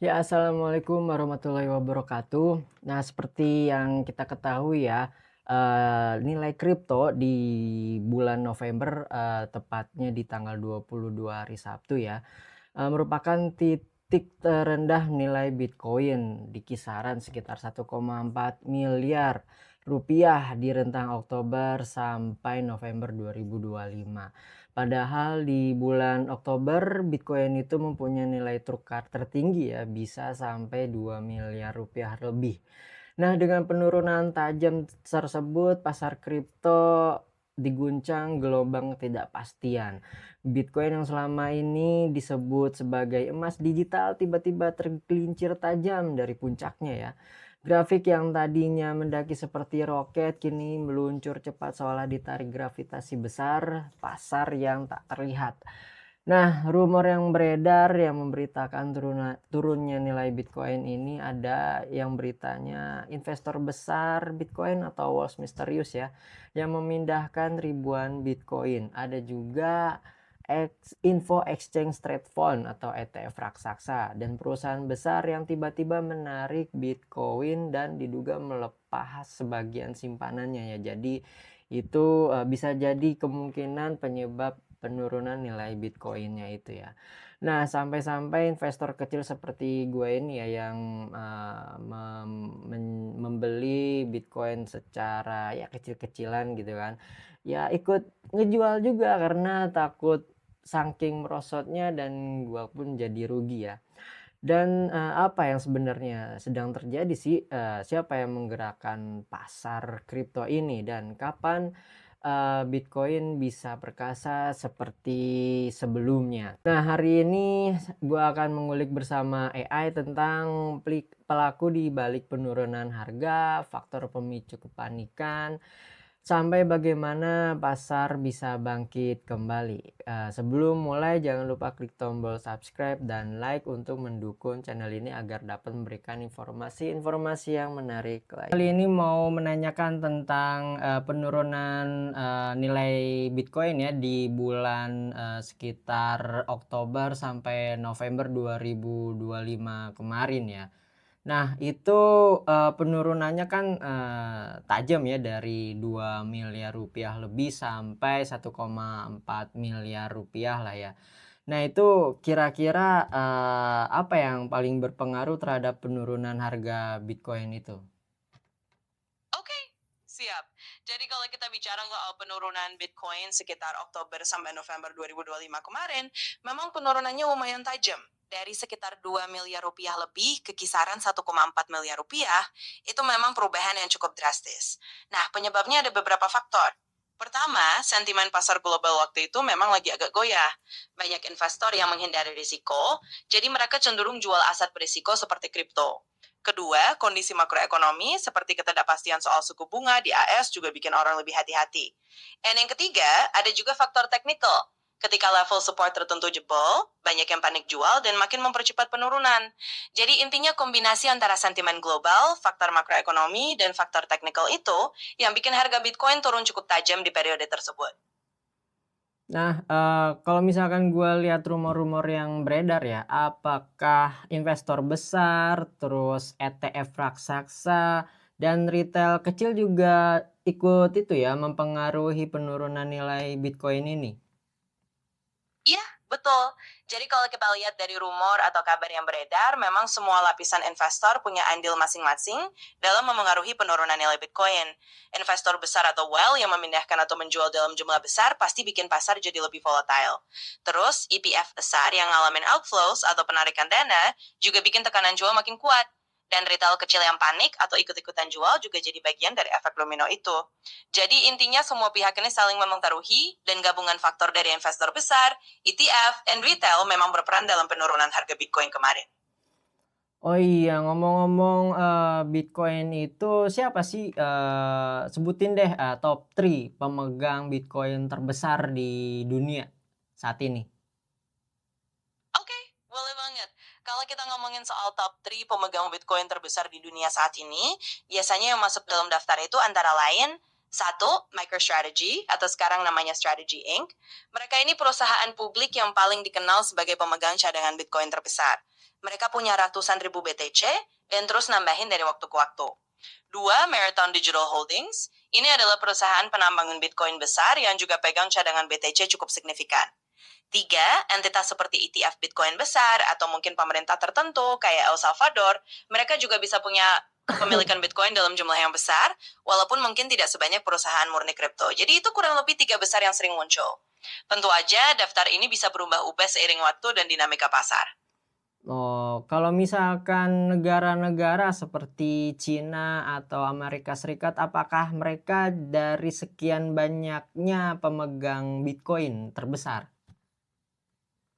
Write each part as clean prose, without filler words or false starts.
Ya, assalamualaikum warahmatullahi wabarakatuh. Nah, seperti yang kita ketahui ya, nilai kripto di bulan November, tepatnya di tanggal 22 hari Sabtu ya, merupakan titik terendah nilai Bitcoin di kisaran sekitar 1,4 miliar rupiah di rentang Oktober sampai November 2025. Padahal di bulan Oktober Bitcoin itu mempunyai nilai tukar tertinggi ya, bisa sampai 2 miliar rupiah lebih. Nah, dengan penurunan tajam tersebut, pasar kripto diguncang gelombang ketidakpastian. Bitcoin yang selama ini disebut sebagai emas digital tiba-tiba tergelincir tajam dari puncaknya ya. Grafik yang tadinya mendaki seperti roket kini meluncur cepat seolah ditarik gravitasi besar pasar yang tak terlihat. Nah, rumor yang beredar yang memberitakan turunnya nilai Bitcoin ini ada yang beritanya investor besar Bitcoin atau Wall misterius ya, yang memindahkan ribuan Bitcoin. Ada juga info exchange trade fund atau ETF raksasa dan perusahaan besar yang tiba-tiba menarik Bitcoin dan diduga melepas sebagian simpanannya ya. Jadi itu bisa jadi kemungkinan penyebab penurunan nilai Bitcoin-nya itu ya. Nah, sampai-sampai investor kecil seperti gue ini ya yang, membeli Bitcoin secara ya kecil-kecilan gitu kan, ya ikut ngejual juga karena takut saking merosotnya dan gua pun jadi rugi ya. Dan, apa yang sebenarnya sedang terjadi sih? Siapa yang menggerakkan pasar kripto ini dan kapan, Bitcoin bisa perkasa seperti sebelumnya? Nah, hari ini gua akan mengulik bersama AI tentang pelaku di balik penurunan harga, faktor pemicu kepanikan, sampai bagaimana pasar bisa bangkit kembali. Sebelum mulai jangan lupa klik tombol subscribe dan like untuk mendukung channel ini agar dapat memberikan informasi-informasi yang menarik lain. Kali ini mau menanyakan tentang penurunan nilai Bitcoin ya di bulan sekitar Oktober sampai November 2025 kemarin ya. Nah, itu, penurunannya kan, tajam ya dari 2 miliar rupiah lebih sampai 1,4 miliar rupiah lah ya. Nah, itu kira-kira, apa yang paling berpengaruh terhadap penurunan harga Bitcoin itu? Oke, siap. Jadi kalau kita bicara soal penurunan Bitcoin sekitar Oktober sampai November 2025 kemarin, memang penurunannya lumayan tajam. Dari sekitar 2 miliar rupiah lebih ke kisaran 1,4 miliar rupiah, itu memang perubahan yang cukup drastis. Nah, penyebabnya ada beberapa faktor. Pertama, sentimen pasar global waktu itu memang lagi agak goyah. Banyak investor yang menghindari risiko, jadi mereka cenderung jual aset berisiko seperti kripto. Kedua, kondisi makroekonomi seperti ketidakpastian soal suku bunga di AS juga bikin orang lebih hati-hati. Dan yang ketiga, ada juga faktor teknikal. Ketika level support tertentu jebol, banyak yang panik jual dan makin mempercepat penurunan. Jadi intinya kombinasi antara sentimen global, faktor makroekonomi, dan faktor teknikal itu yang bikin harga Bitcoin turun cukup tajam di periode tersebut. Nah, kalau misalkan gue lihat rumor-rumor yang beredar ya, apakah investor besar, terus ETF raksasa, dan retail kecil juga ikut itu ya, mempengaruhi penurunan nilai Bitcoin ini? Iya, betul. Jadi kalau kita lihat dari rumor atau kabar yang beredar, memang semua lapisan investor punya andil masing-masing dalam memengaruhi penurunan nilai Bitcoin. Investor besar atau whale yang memindahkan atau menjual dalam jumlah besar pasti bikin pasar jadi lebih volatile. Terus, EPF besar yang ngalamin outflows atau penarikan dana juga bikin tekanan jual makin kuat. Dan retail kecil yang panik atau ikut-ikutan jual juga jadi bagian dari efek domino itu. Jadi intinya semua pihak ini saling mempengaruhi dan gabungan faktor dari investor besar, ETF, dan retail memang berperan dalam penurunan harga Bitcoin kemarin. Oh iya, ngomong-ngomong, Bitcoin itu siapa sih, sebutin deh, top 3 pemegang Bitcoin terbesar di dunia saat ini? Oke, boleh banget. Kalau kita ngomongin soal top 3 pemegang Bitcoin terbesar di dunia saat ini, biasanya yang masuk dalam daftar itu antara lain Satu, MicroStrategy atau sekarang namanya Strategy Inc. Mereka ini perusahaan publik yang paling dikenal sebagai pemegang cadangan Bitcoin terbesar. Mereka punya ratusan ribu BTC dan terus nambahin dari waktu ke waktu. Dua, Marathon Digital Holdings. Ini adalah perusahaan penambangan Bitcoin besar yang juga pegang cadangan BTC cukup signifikan. Tiga, entitas seperti ETF Bitcoin besar atau mungkin pemerintah tertentu kayak El Salvador, mereka juga bisa punya kepemilikan Bitcoin dalam jumlah yang besar, walaupun mungkin tidak sebanyak perusahaan murni kripto. Jadi itu kurang lebih 3 besar yang sering muncul. Tentu aja daftar ini bisa berubah-ubah seiring waktu dan dinamika pasar. Oh, kalau misalkan negara-negara seperti Cina atau Amerika Serikat, apakah mereka dari sekian banyaknya pemegang Bitcoin terbesar?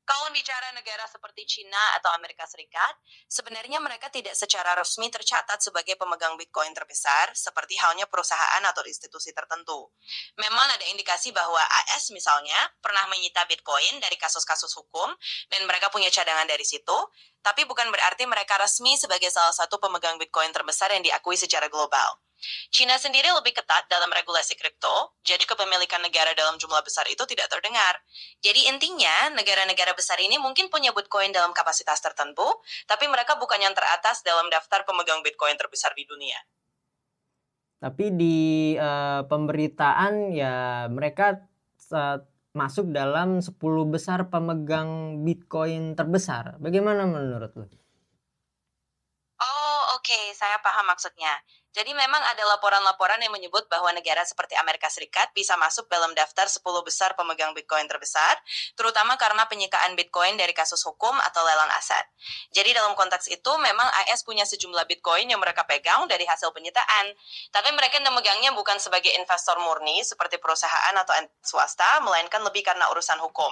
Kalau bicara negara seperti China atau Amerika Serikat, sebenarnya mereka tidak secara resmi tercatat sebagai pemegang Bitcoin terbesar, seperti halnya perusahaan atau institusi tertentu. Memang ada indikasi bahwa AS misalnya pernah menyita Bitcoin dari kasus-kasus hukum, dan mereka punya cadangan dari situ, tapi bukan berarti mereka resmi sebagai salah satu pemegang Bitcoin terbesar yang diakui secara global. China sendiri lebih ketat dalam regulasi kripto, jadi kepemilikan negara dalam jumlah besar itu tidak terdengar. Jadi intinya, negara-negara besar ini mungkin punya Bitcoin dalam kapasitas tertentu, tapi mereka bukan yang teratas dalam daftar pemegang Bitcoin terbesar di dunia. Tapi di pemberitaan ya mereka masuk dalam 10 besar pemegang Bitcoin terbesar. Bagaimana menurut lu? Oh, oke, saya paham maksudnya. Jadi memang ada laporan-laporan yang menyebut bahwa negara seperti Amerika Serikat bisa masuk dalam daftar 10 besar pemegang Bitcoin terbesar, terutama karena penyitaan Bitcoin dari kasus hukum atau lelang aset. Jadi dalam konteks itu memang AS punya sejumlah Bitcoin yang mereka pegang dari hasil penyitaan, tapi mereka memegangnya bukan sebagai investor murni seperti perusahaan atau swasta, melainkan lebih karena urusan hukum.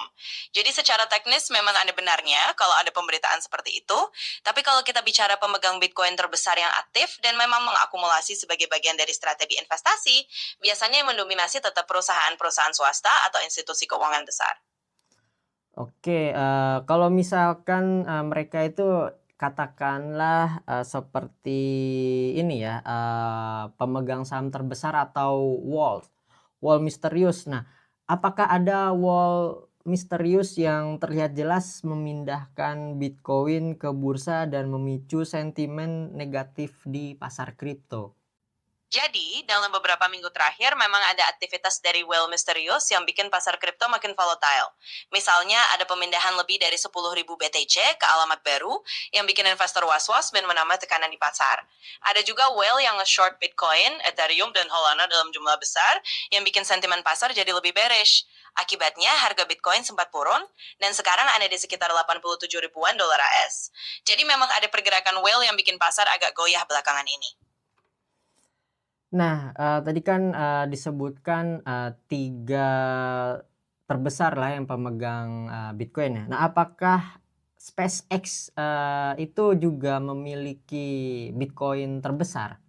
Jadi secara teknis memang ada benarnya kalau ada pemberitaan seperti itu, tapi kalau kita bicara pemegang Bitcoin terbesar yang aktif dan memang mengakumulasi sebagai bagian dari strategi investasi, biasanya yang mendominasi tetap perusahaan-perusahaan swasta atau institusi keuangan besar. Oke, kalau misalkan mereka itu katakanlah seperti ini ya, pemegang saham terbesar atau wall misterius. Nah, apakah ada wall misterius yang terlihat jelas memindahkan Bitcoin ke bursa dan memicu sentimen negatif di pasar kripto? Jadi, dalam beberapa minggu terakhir memang ada aktivitas dari whale misterius yang bikin pasar kripto makin volatile. Misalnya, ada pemindahan lebih dari 10.000 BTC ke alamat baru yang bikin investor was-was dan menambah tekanan di pasar. Ada juga whale yang nge-short Bitcoin, Ethereum, dan Solana dalam jumlah besar yang bikin sentimen pasar jadi lebih bearish. Akibatnya, harga Bitcoin sempat turun dan sekarang ada di sekitar 87 ribuan dolar AS. Jadi memang ada pergerakan whale yang bikin pasar agak goyah belakangan ini. Nah, tadi kan disebutkan 3 terbesar lah yang pemegang Bitcoin ya. Nah, apakah SpaceX itu juga memiliki Bitcoin terbesar?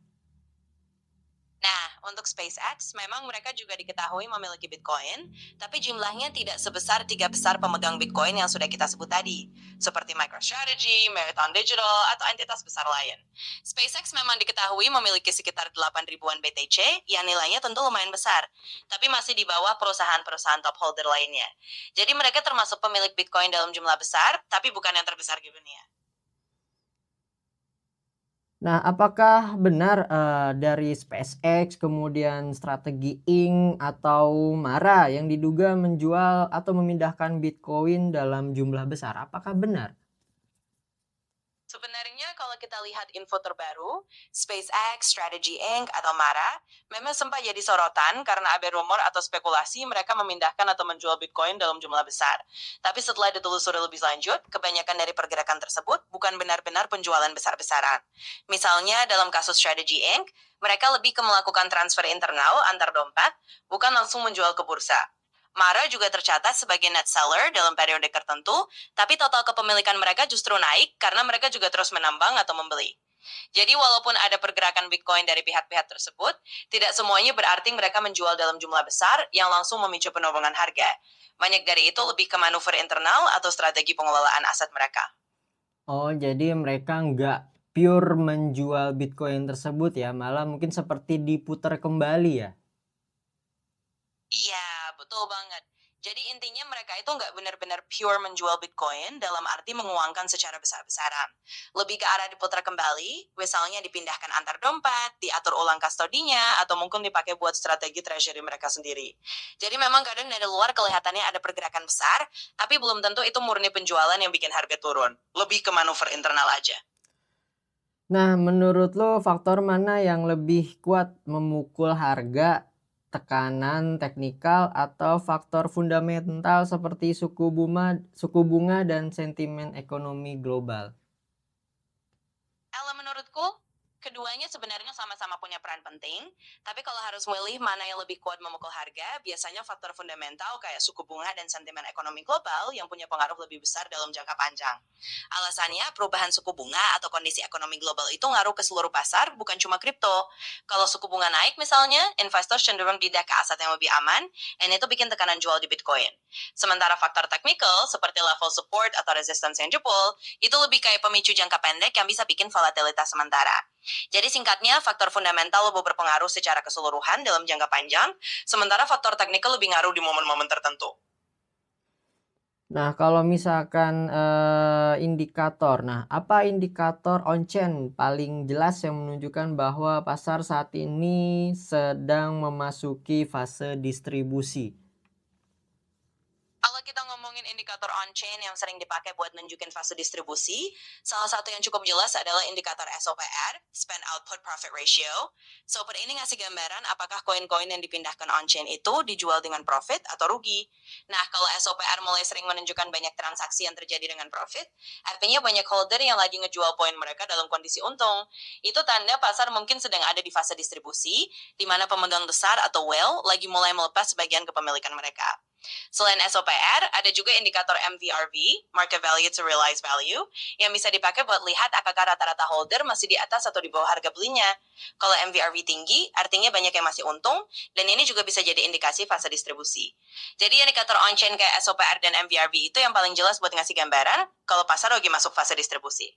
Nah, untuk SpaceX, memang mereka juga diketahui memiliki Bitcoin, tapi jumlahnya tidak sebesar 3 besar pemegang Bitcoin yang sudah kita sebut tadi, seperti MicroStrategy, Marathon Digital, atau entitas besar lain. SpaceX memang diketahui memiliki sekitar 8 ribuan BTC, yang nilainya tentu lumayan besar, tapi masih di bawah perusahaan-perusahaan top holder lainnya. Jadi mereka termasuk pemilik Bitcoin dalam jumlah besar, tapi bukan yang terbesar di dunia. Nah, apakah benar dari SpaceX, kemudian Strategi Inc. atau Mara yang diduga menjual atau memindahkan Bitcoin dalam jumlah besar? Apakah benar? Sebenarnya kalau kita lihat info terbaru, SpaceX, Strategy Inc. atau Mara memang sempat jadi sorotan karena ada rumor atau spekulasi mereka memindahkan atau menjual Bitcoin dalam jumlah besar. Tapi setelah ditelusuri lebih lanjut, kebanyakan dari pergerakan tersebut bukan benar-benar penjualan besar-besaran. Misalnya dalam kasus Strategy Inc., mereka lebih ke melakukan transfer internal antar dompet, bukan langsung menjual ke bursa. Mara juga tercatat sebagai net seller dalam periode tertentu, tapi total kepemilikan mereka justru naik karena mereka juga terus menambang atau membeli. Jadi walaupun ada pergerakan Bitcoin dari pihak-pihak tersebut, tidak semuanya berarti mereka menjual dalam jumlah besar yang langsung memicu penurunan harga. Banyak dari itu lebih ke manuver internal atau strategi pengelolaan aset mereka. Oh, jadi mereka nggak pure menjual Bitcoin tersebut ya, malah mungkin seperti diputar kembali ya? Iya, betul banget. Jadi intinya mereka itu nggak benar-benar pure menjual Bitcoin dalam arti menguangkan secara besar-besaran. Lebih ke arah diputar kembali, misalnya dipindahkan antar dompet, diatur ulang kastodinya, atau mungkin dipakai buat strategi treasury mereka sendiri. Jadi memang kadang dari luar kelihatannya ada pergerakan besar, tapi belum tentu itu murni penjualan yang bikin harga turun. Lebih ke manuver internal aja. Nah, menurut lo faktor mana yang lebih kuat memukul harga, tekanan teknikal atau faktor fundamental seperti suku bunga dan sentimen ekonomi global? Kalau menurutku, keduanya sebenarnya sama-sama punya peran penting, tapi kalau harus milih mana yang lebih kuat memukul harga, biasanya faktor fundamental kayak suku bunga dan sentimen ekonomi global yang punya pengaruh lebih besar dalam jangka panjang. Alasannya, perubahan suku bunga atau kondisi ekonomi global itu ngaruh ke seluruh pasar, bukan cuma kripto. Kalau suku bunga naik misalnya, investor cenderung pindah ke aset yang lebih aman, dan itu bikin tekanan jual di Bitcoin. Sementara faktor teknikal, seperti level support atau resistance yang jebol, itu lebih kayak pemicu jangka pendek yang bisa bikin volatilitas sementara. Jadi singkatnya, faktor fundamental lebih berpengaruh secara keseluruhan dalam jangka panjang, sementara faktor teknikal lebih ngaruh di momen-momen tertentu. Nah, kalau misalkan, indikator. Nah, apa indikator on-chain paling jelas yang menunjukkan bahwa pasar saat ini sedang memasuki fase distribusi? Kalau kita ngomongin indikator on-chain yang sering dipakai buat nunjukin fase distribusi, salah satu yang cukup jelas adalah indikator SOPR, Spend Output Profit Ratio. SOPR ini ngasih gambaran apakah koin-koin yang dipindahkan on-chain itu dijual dengan profit atau rugi. Nah, kalau SOPR mulai sering menunjukkan banyak transaksi yang terjadi dengan profit, artinya banyak holder yang lagi ngejual poin mereka dalam kondisi untung. Itu tanda pasar mungkin sedang ada di fase distribusi, di mana pemegang besar atau whale lagi mulai melepas sebagian kepemilikan mereka. Selain SOPR, ada juga indikator MVRV, Market Value to Realized Value, yang bisa dipakai buat lihat apakah rata-rata holder masih di atas atau di bawah harga belinya. Kalau MVRV tinggi, artinya banyak yang masih untung, dan ini juga bisa jadi indikasi fase distribusi. Jadi indikator on-chain kayak SOPR dan MVRV itu yang paling jelas buat ngasih gambaran kalau pasar lagi masuk fase distribusi.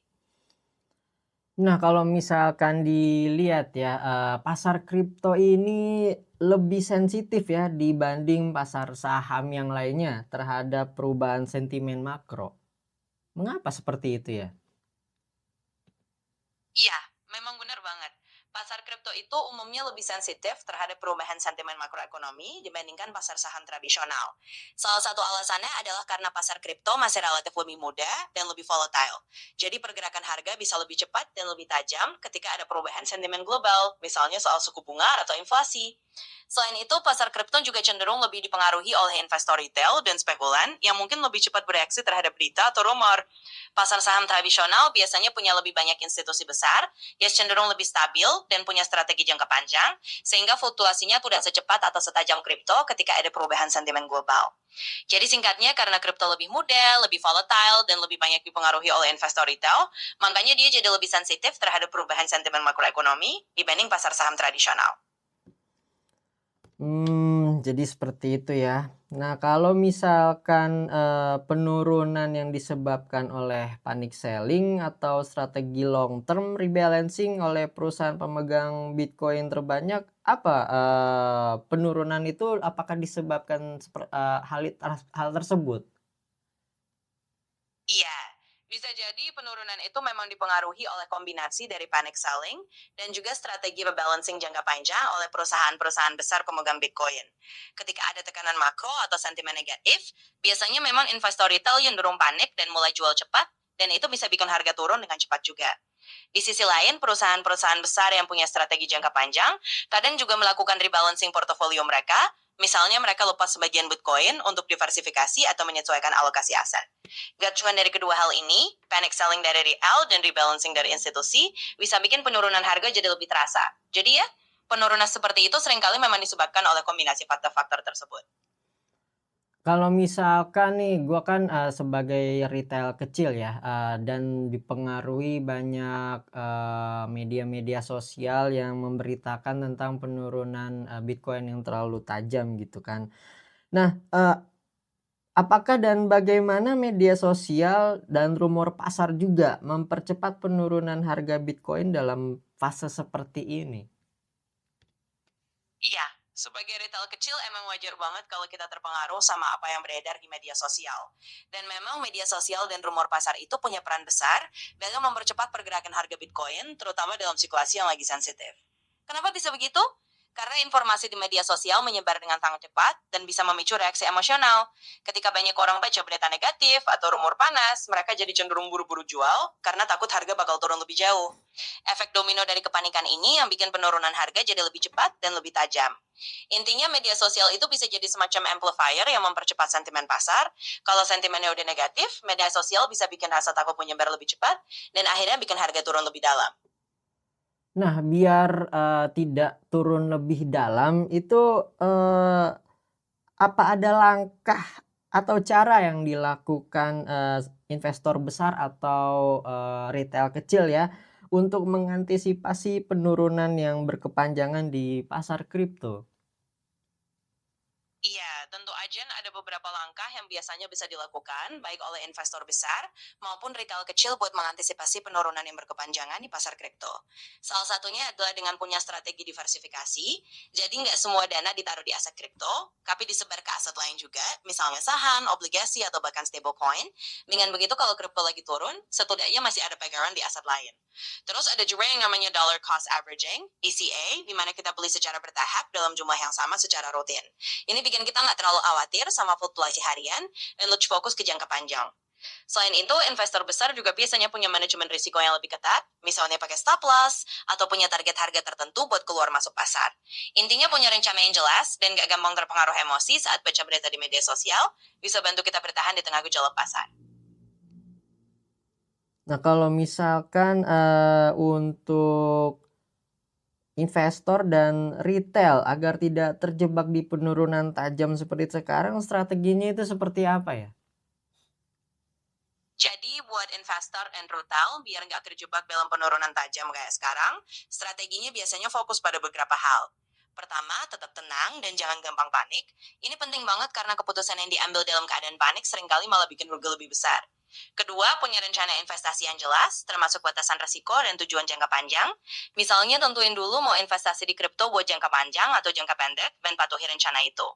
Nah, kalau misalkan dilihat ya, pasar kripto ini lebih sensitif ya dibanding pasar saham yang lainnya terhadap perubahan sentimen makro. Mengapa seperti itu ya? Iya, memang benar banget. Pasar kripto itu umumnya lebih sensitif terhadap perubahan sentimen makroekonomi dibandingkan pasar saham tradisional. Salah satu alasannya adalah karena pasar kripto masih relatif lebih mudah dan lebih volatile. Jadi pergerakan harga bisa lebih cepat dan lebih tajam ketika ada perubahan sentimen global, misalnya soal suku bunga atau inflasi. Selain itu, pasar kripto juga cenderung lebih dipengaruhi oleh investor retail dan spekulan yang mungkin lebih cepat bereaksi terhadap berita atau rumor. Pasar saham tradisional biasanya punya lebih banyak institusi besar, yang cenderung lebih stabil dan punya strategi jangka panjang, sehingga fluktuasinya tidak secepat atau setajam kripto ketika ada perubahan sentimen global. Jadi singkatnya, karena kripto lebih mudah, lebih volatile, dan lebih banyak dipengaruhi oleh investor retail, makanya dia jadi lebih sensitif terhadap perubahan sentimen makroekonomi dibanding pasar saham tradisional. Jadi seperti itu ya. Nah, kalau misalkan, penurunan yang disebabkan oleh panic selling atau strategi long term rebalancing oleh perusahaan pemegang Bitcoin terbanyak, apa, penurunan itu apakah disebabkan hal tersebut? Iya, bisa jadi penurunan itu memang dipengaruhi oleh kombinasi dari panic selling dan juga strategi rebalancing jangka panjang oleh perusahaan-perusahaan besar pemegang Bitcoin. Ketika ada tekanan makro atau sentimen negatif, biasanya memang investor retail yang dorong panik dan mulai jual cepat, dan itu bisa bikin harga turun dengan cepat juga. Di sisi lain, perusahaan-perusahaan besar yang punya strategi jangka panjang kadang juga melakukan rebalancing portofolio mereka, misalnya mereka lepas sebagian Bitcoin untuk diversifikasi atau menyesuaikan alokasi aset. Gacungan dari kedua hal ini, panic selling dari retail dan rebalancing dari institusi, bisa bikin penurunan harga jadi lebih terasa. Jadi ya, penurunan seperti itu seringkali memang disebabkan oleh kombinasi faktor-faktor tersebut. Kalau misalkan nih, gua kan, sebagai retail kecil ya, dan dipengaruhi banyak, media-media sosial yang memberitakan tentang penurunan, Bitcoin yang terlalu tajam gitu kan. Nah, apakah dan bagaimana media sosial dan rumor pasar juga mempercepat penurunan harga Bitcoin dalam fase seperti ini? Iya, Sebagai retail kecil emang wajar banget kalau kita terpengaruh sama apa yang beredar di media sosial. Dan memang media sosial dan rumor pasar itu punya peran besar dalam mempercepat pergerakan harga Bitcoin, terutama dalam situasi yang lagi sensitif. Kenapa bisa begitu? Karena informasi di media sosial menyebar dengan sangat cepat dan bisa memicu reaksi emosional. Ketika banyak orang baca berita negatif atau rumor panas, mereka jadi cenderung buru-buru jual karena takut harga bakal turun lebih jauh. Efek domino dari kepanikan ini yang bikin penurunan harga jadi lebih cepat dan lebih tajam. Intinya media sosial itu bisa jadi semacam amplifier yang mempercepat sentimen pasar. Kalau sentimennya udah negatif, media sosial bisa bikin rasa takut menyebar lebih cepat dan akhirnya bikin harga turun lebih dalam. Nah, biar, tidak turun lebih dalam itu, apa ada langkah atau cara yang dilakukan, investor besar atau, retail kecil ya, untuk mengantisipasi penurunan yang berkepanjangan di pasar kripto? Iya, tentu aja ada beberapa langkah yang biasanya bisa dilakukan, baik oleh investor besar maupun retail kecil buat mengantisipasi penurunan yang berkepanjangan di pasar kripto. Salah satunya adalah dengan punya strategi diversifikasi, jadi nggak semua dana ditaruh di aset kripto, tapi disebar ke aset lain juga, misalnya saham, obligasi, atau bahkan stablecoin. Dengan begitu kalau kripto lagi turun, setidaknya masih ada pegangan di aset lain. Terus ada juga yang namanya dollar cost averaging, DCA, di mana kita beli secara bertahap dalam jumlah yang sama secara rutin. Ini bikin kita nggak terlalu khawatir sama fluktuasi harian dan lebih fokus ke jangka panjang. Selain itu, investor besar juga biasanya punya manajemen risiko yang lebih ketat, misalnya pakai stop loss, atau punya target harga tertentu buat keluar masuk pasar. Intinya punya rencana yang jelas, dan gak gampang terpengaruh emosi saat baca berita di media sosial, bisa bantu kita bertahan di tengah gejolak pasar. Nah, kalau misalkan, untuk investor dan retail agar tidak terjebak di penurunan tajam seperti sekarang, strateginya itu seperti apa ya? Jadi buat investor and retail, biar nggak terjebak dalam penurunan tajam kayak sekarang, strateginya biasanya fokus pada beberapa hal. Pertama, tetap tenang dan jangan gampang panik. Ini penting banget karena keputusan yang diambil dalam keadaan panik seringkali malah bikin rugi lebih besar. Kedua, punya rencana investasi yang jelas, termasuk batasan risiko dan tujuan jangka panjang. Misalnya tentuin dulu mau investasi di kripto buat jangka panjang atau jangka pendek dan patuhi rencana itu.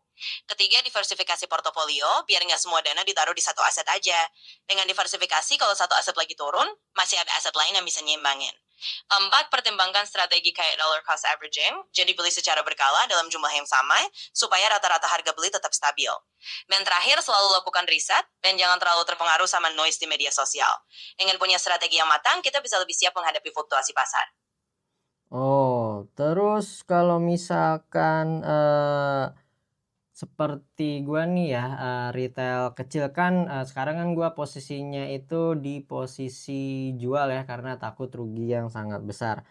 Ketiga, diversifikasi portofolio, biar nggak semua dana ditaruh di satu aset aja. Dengan diversifikasi, kalau satu aset lagi turun, masih ada aset lain yang bisa nyimbangin. Keempat, pertimbangkan strategi kayak dollar cost averaging, jadi beli secara berkala dalam jumlah yang sama, supaya rata-rata harga beli tetap stabil. Dan terakhir, selalu lakukan riset, dan jangan terlalu terpengaruh sama noise di media sosial. Dengan punya strategi yang matang, kita bisa lebih siap menghadapi fluktuasi pasar. Oh, terus kalau misalkan, seperti gua nih ya, retail kecil kan, sekarang kan gua posisinya itu di posisi jual ya, karena takut rugi yang sangat besar.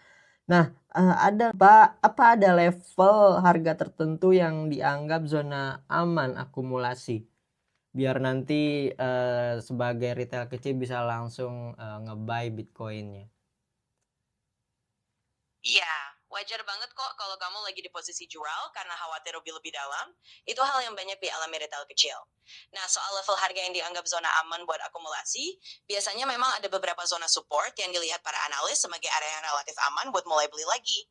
Nah, apa ada level harga tertentu yang dianggap zona aman akumulasi? Biar nanti, sebagai retail kecil bisa langsung, nge-buy Bitcoin-nya. Iya, wajar banget kok kalau kamu lagi di posisi jual karena khawatir rugi lebih dalam. Itu hal yang banyak dialami retail kecil. Nah, soal level harga yang dianggap zona aman buat akumulasi, biasanya memang ada beberapa zona support yang dilihat para analis sebagai area yang relatif aman buat mulai beli lagi.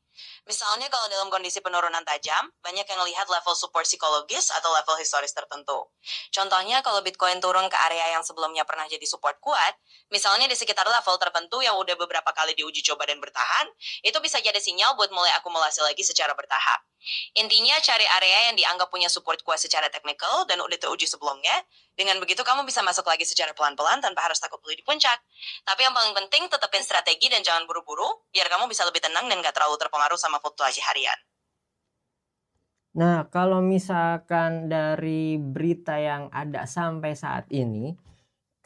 Misalnya kalau dalam kondisi penurunan tajam, banyak yang lihat level support psikologis atau level historis tertentu. Contohnya kalau Bitcoin turun ke area yang sebelumnya pernah jadi support kuat, misalnya di sekitar level tertentu yang udah beberapa kali diuji coba dan bertahan, itu bisa jadi sinyal buat mulai akumulasi lagi secara bertahap. Intinya cari area yang dianggap punya support kuat secara teknikal dan udah teruji sebelumnya. Dengan begitu kamu bisa masuk lagi secara pelan-pelan tanpa harus takut beli di puncak. Tapi yang paling penting tetapin strategi dan jangan buru-buru biar kamu bisa lebih tenang dan gak terlalu terpengaruh sama fluktuasi harian. Nah, kalau misalkan dari berita yang ada sampai saat ini,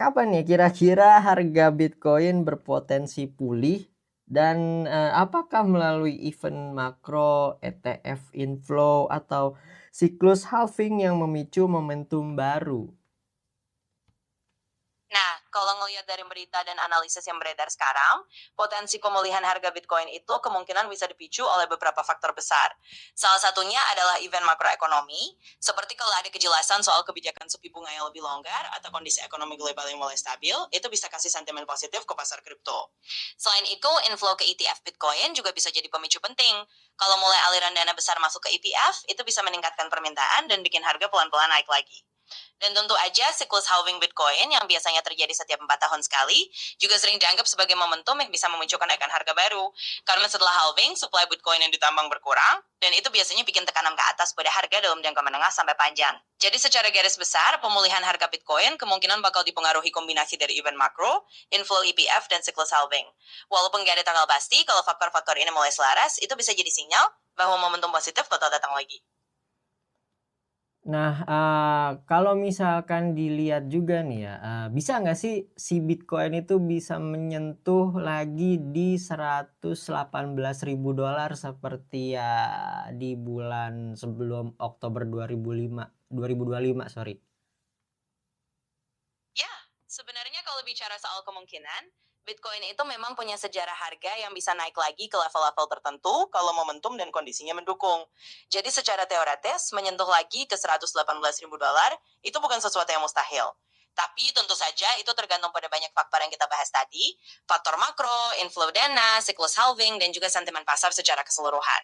kapan ya kira-kira harga Bitcoin berpotensi pulih dan, apakah melalui event makro, ETF inflow, atau siklus halving yang memicu momentum baru? Nah, kalau ngelihat dari berita dan analisis yang beredar sekarang, potensi pemulihan harga Bitcoin itu kemungkinan bisa dipicu oleh beberapa faktor besar. Salah satunya adalah event makroekonomi, seperti kalau ada kejelasan soal kebijakan suku bunga yang lebih longgar atau kondisi ekonomi global yang mulai stabil, itu bisa kasih sentimen positif ke pasar kripto. Selain itu, inflow ke ETF Bitcoin juga bisa jadi pemicu penting. Kalau mulai aliran dana besar masuk ke ETF, itu bisa meningkatkan permintaan dan bikin harga pelan-pelan naik lagi. Dan tentu aja siklus halving Bitcoin yang biasanya terjadi setiap 4 tahun sekali juga sering dianggap sebagai momentum yang bisa memicu kenaikan harga baru. Karena setelah halving, supply Bitcoin yang ditambang berkurang, dan itu biasanya bikin tekanan ke atas pada harga dalam jangka menengah sampai panjang. Jadi secara garis besar, pemulihan harga Bitcoin kemungkinan bakal dipengaruhi kombinasi dari event makro, inflow EPF, dan siklus halving. Walaupun gak ada tanggal pasti, kalau faktor-faktor ini mulai selaras, itu bisa jadi sinyal bahwa momentum positif bakal datang lagi. Nah, kalau misalkan dilihat juga nih ya, bisa nggak sih si Bitcoin itu bisa menyentuh lagi di $118.000 seperti ya di bulan sebelum Oktober 2025, sorry. Ya, sebenarnya kalau bicara soal kemungkinan, Bitcoin itu memang punya sejarah harga yang bisa naik lagi ke level-level tertentu kalau momentum dan kondisinya mendukung. Jadi secara teoritis, menyentuh lagi ke $118.000 itu bukan sesuatu yang mustahil. Tapi tentu saja itu tergantung pada banyak faktor yang kita bahas tadi, faktor makro, inflow dana, siklus halving, dan juga sentimen pasar secara keseluruhan.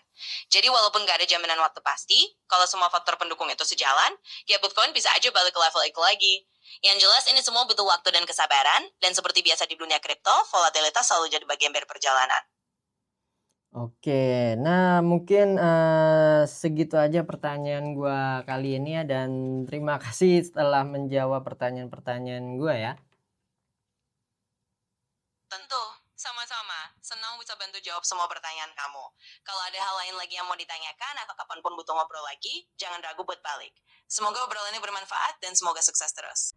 Jadi walaupun nggak ada jaminan waktu pasti, kalau semua faktor pendukung itu sejalan, ya Bitcoin bisa aja balik ke level itu lagi. Yang jelas ini semua butuh waktu dan kesabaran, dan seperti biasa di dunia kripto, volatilitas selalu jadi bagian dari perjalanan. Oke, nah mungkin, segitu aja pertanyaan gua kali ini ya, dan terima kasih telah menjawab pertanyaan-pertanyaan gua ya. Tentu, sama-sama. Senang bisa bantu jawab semua pertanyaan kamu. Kalau ada hal lain lagi yang mau ditanyakan atau kapanpun butuh ngobrol lagi, jangan ragu buat balik. Semoga obrolan ini bermanfaat dan semoga sukses terus.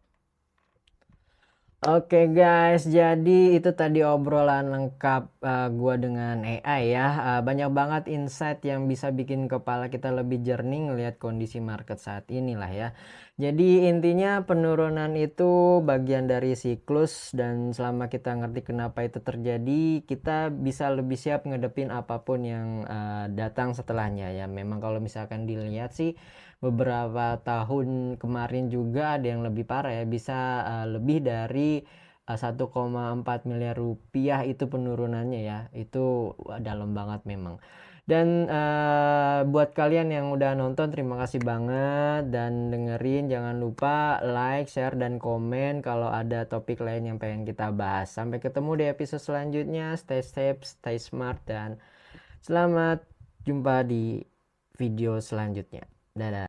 Oke guys, jadi itu tadi obrolan lengkap gua dengan AI ya. Banyak banget insight yang bisa bikin kepala kita lebih jernih ngelihat kondisi market saat inilah ya. Jadi intinya penurunan itu bagian dari siklus, dan selama kita ngerti kenapa itu terjadi, kita bisa lebih siap ngadepin apapun yang datang setelahnya ya. Memang kalau misalkan dilihat sih beberapa tahun kemarin juga ada yang lebih parah ya, bisa lebih dari 1,4 miliar rupiah itu penurunannya ya. Itu dalam banget memang. Dan buat kalian yang udah nonton, terima kasih banget, dan dengerin. Jangan lupa like, share, dan komen kalau ada topik lain yang pengen kita bahas. Sampai ketemu di episode selanjutnya. Stay safe, stay smart, dan selamat jumpa di video selanjutnya. Dadah.